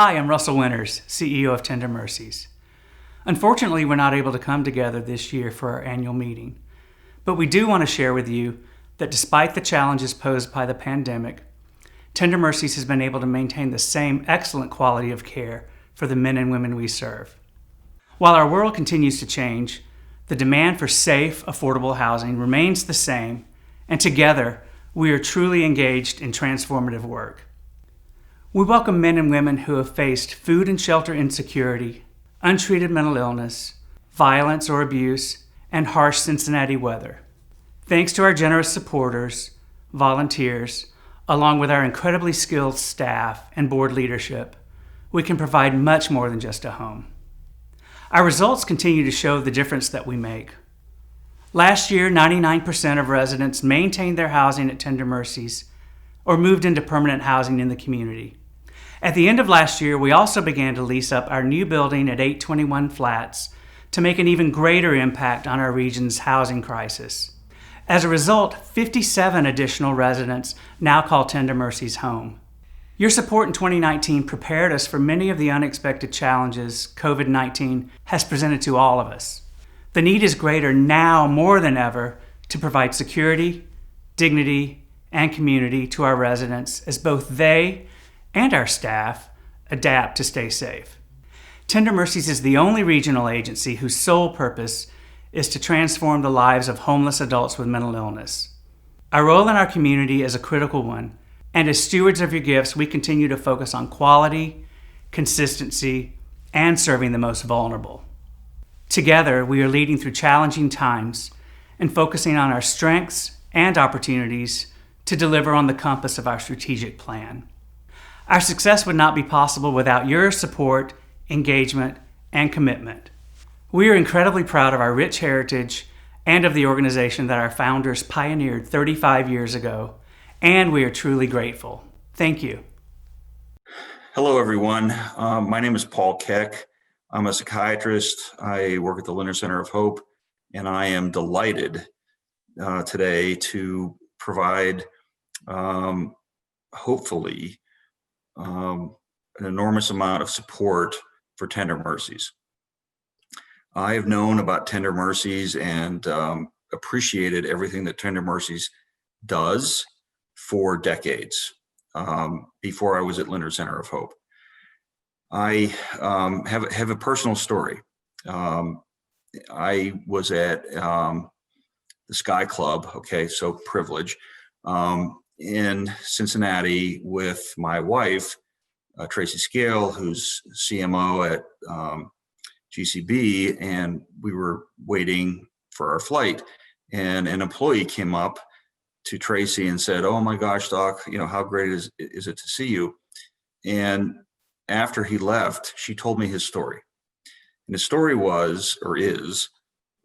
Hi, I'm Russell Winters, CEO of Tender Mercies. Unfortunately, we're not able to come together this year for our annual meeting, but we do want to share with you that despite the challenges posed by the pandemic, Tender Mercies has been able to maintain the same excellent quality of care for the men and women we serve. While our world continues to change, the demand for safe, affordable housing remains the same, and together, we are truly engaged in transformative work. We welcome men and women who have faced food and shelter insecurity, untreated mental illness, violence or abuse, and harsh Cincinnati weather. Thanks to our generous supporters, volunteers, along with our incredibly skilled staff and board leadership, we can provide much more than just a home. Our results continue to show the difference that we make. Last year, 99% of residents maintained their housing at Tender Mercies or moved into permanent housing in the community. At the end of last year, we also began to lease up our new building at 821 Flats to make an even greater impact on our region's housing crisis. As a result, 57 additional residents now call Tender Mercies home. Your support in 2019 prepared us for many of the unexpected challenges COVID-19 has presented to all of us. The need is greater now more than ever to provide security, dignity, and community to our residents as both they and our staff adapt to stay safe. Tender Mercies is the only regional agency whose sole purpose is to transform the lives of homeless adults with mental illness. Our role in our community is a critical one, and as stewards of your gifts, we continue to focus on quality, consistency, and serving the most vulnerable. Together, we are leading through challenging times and focusing on our strengths and opportunities to deliver on the compass of our strategic plan. Our success would not be possible without your support, engagement, and commitment. We are incredibly proud of our rich heritage and of the organization that our founders pioneered 35 years ago, and we are truly grateful. Thank you. Hello, everyone. My name is Paul Keck. I'm a psychiatrist. I work at the Leonard Center of Hope, and I am delighted today to provide, hopefully, an enormous amount of support for Tender Mercies. I have known about Tender Mercies and appreciated everything that Tender Mercies does for decades before I was at Leonard Center of Hope. I have a personal story. I was at the Sky Club, so privilege, in Cincinnati with my wife, Tracy Scale, who's CMO at GCB, and we were waiting for our flight. And an employee came up to Tracy and said, "Oh my gosh, Doc, how great is it to see you?" And after he left, she told me his story. And his story is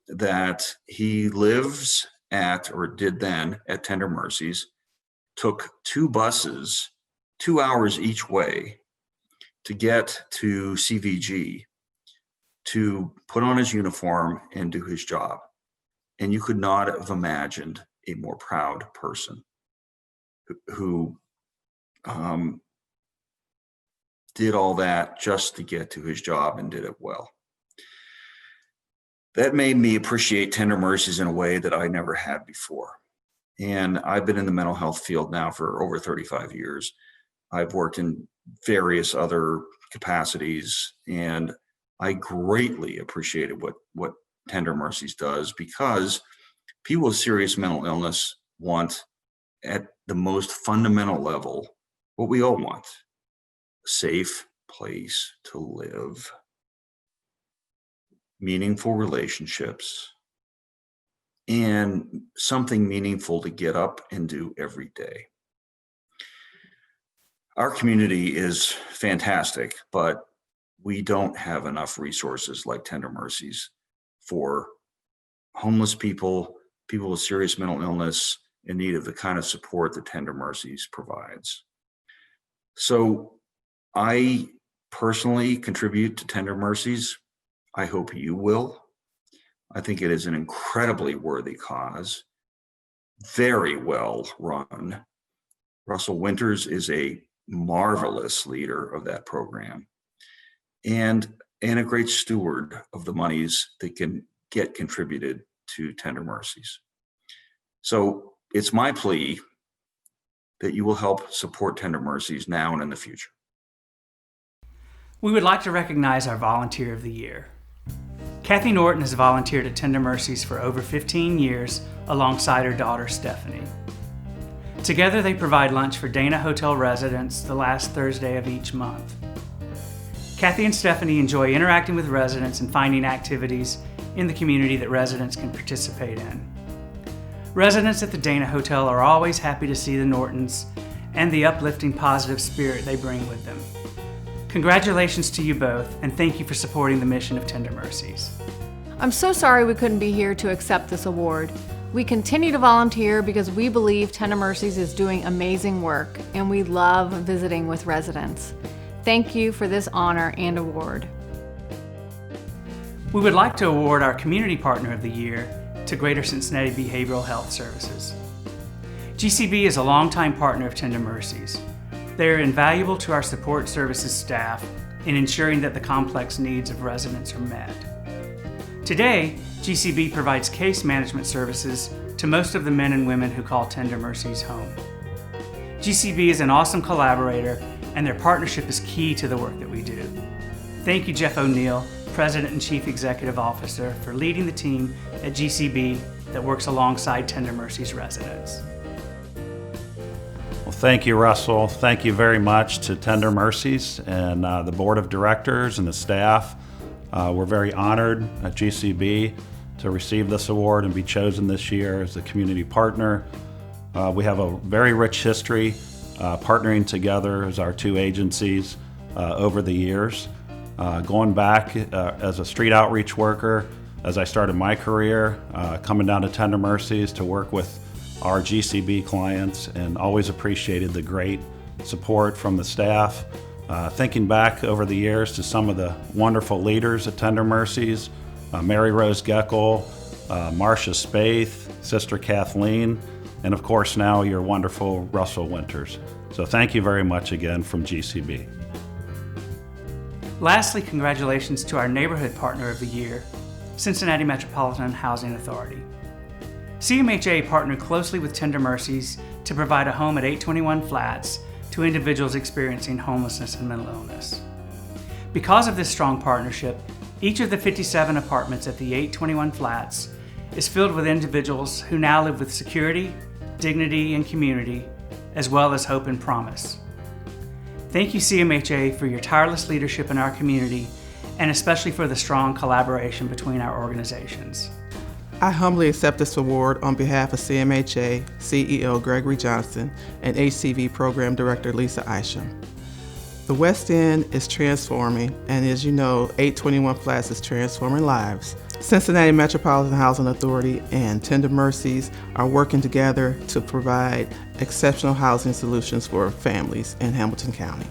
that he lives at, or did then, at Tender Mercies, took 2 buses, 2 hours each way to get to CVG to put on his uniform and do his job. And you could not have imagined a more proud person who did all that just to get to his job and did it well. That made me appreciate Tender Mercies in a way that I never had before. And I've been in the mental health field now for over 35 years. I've worked in various other capacities, and I greatly appreciated what Tender Mercies does, because people with serious mental illness want, at the most fundamental level, what we all want: a safe place to live, meaningful relationships, and something meaningful to get up and do every day. Our community is fantastic, but we don't have enough resources like Tender Mercies for homeless people, people with serious mental illness in need of the kind of support that Tender Mercies provides. So I personally contribute to Tender Mercies. I hope you will. I think it is an incredibly worthy cause, very well run. Russell Winters is a marvelous leader of that program, and a great steward of the monies that can get contributed to Tender Mercies. So it's my plea that you will help support Tender Mercies now and in the future. We would like to recognize our Volunteer of the Year. Kathy Norton has volunteered at Tender Mercies for over 15 years alongside her daughter Stephanie. Together they provide lunch for Dana Hotel residents the last Thursday of each month. Kathy and Stephanie enjoy interacting with residents and finding activities in the community that residents can participate in. Residents at the Dana Hotel are always happy to see the Nortons and the uplifting positive spirit they bring with them. Congratulations to you both, and thank you for supporting the mission of Tender Mercies. I'm so sorry we couldn't be here to accept this award. We continue to volunteer because we believe Tender Mercies is doing amazing work, and we love visiting with residents. Thank you for this honor and award. We would like to award our Community Partner of the Year to Greater Cincinnati Behavioral Health Services. GCB is a longtime partner of Tender Mercies. They are invaluable to our support services staff in ensuring that the complex needs of residents are met. Today, GCB provides case management services to most of the men and women who call Tender Mercies home. GCB is an awesome collaborator, and their partnership is key to the work that we do. Thank you, Jeff O'Neill, President and Chief Executive Officer, for leading the team at GCB that works alongside Tender Mercies residents. Well, thank you, Russell. Thank you very much to Tender Mercies and the Board of Directors and the staff. We're very honored at GCB to receive this award and be chosen this year as the community partner. We have a very rich history partnering together as our two agencies over the years. Going back as a street outreach worker, as I started my career, coming down to Tender Mercies to work with our GCB clients, and always appreciated the great support from the staff. Thinking back over the years to some of the wonderful leaders at Tender Mercies, Mary Rose Geckel, Marcia Spaeth, Sister Kathleen, and of course now your wonderful Russell Winters. So thank you very much again from GCB. Lastly, congratulations to our Neighborhood Partner of the Year, Cincinnati Metropolitan Housing Authority. CMHA partnered closely with Tender Mercies to provide a home at 821 Flats to individuals experiencing homelessness and mental illness. Because of this strong partnership, each of the 57 apartments at the 821 Flats is filled with individuals who now live with security, dignity, and community, as well as hope and promise. Thank you, CMHA, for your tireless leadership in our community, and especially for the strong collaboration between our organizations. I humbly accept this award on behalf of CMHA CEO Gregory Johnson and HCV Program Director Lisa Isham. The West End is transforming, and as you know, 821 Flats is transforming lives. Cincinnati Metropolitan Housing Authority and Tender Mercies are working together to provide exceptional housing solutions for families in Hamilton County.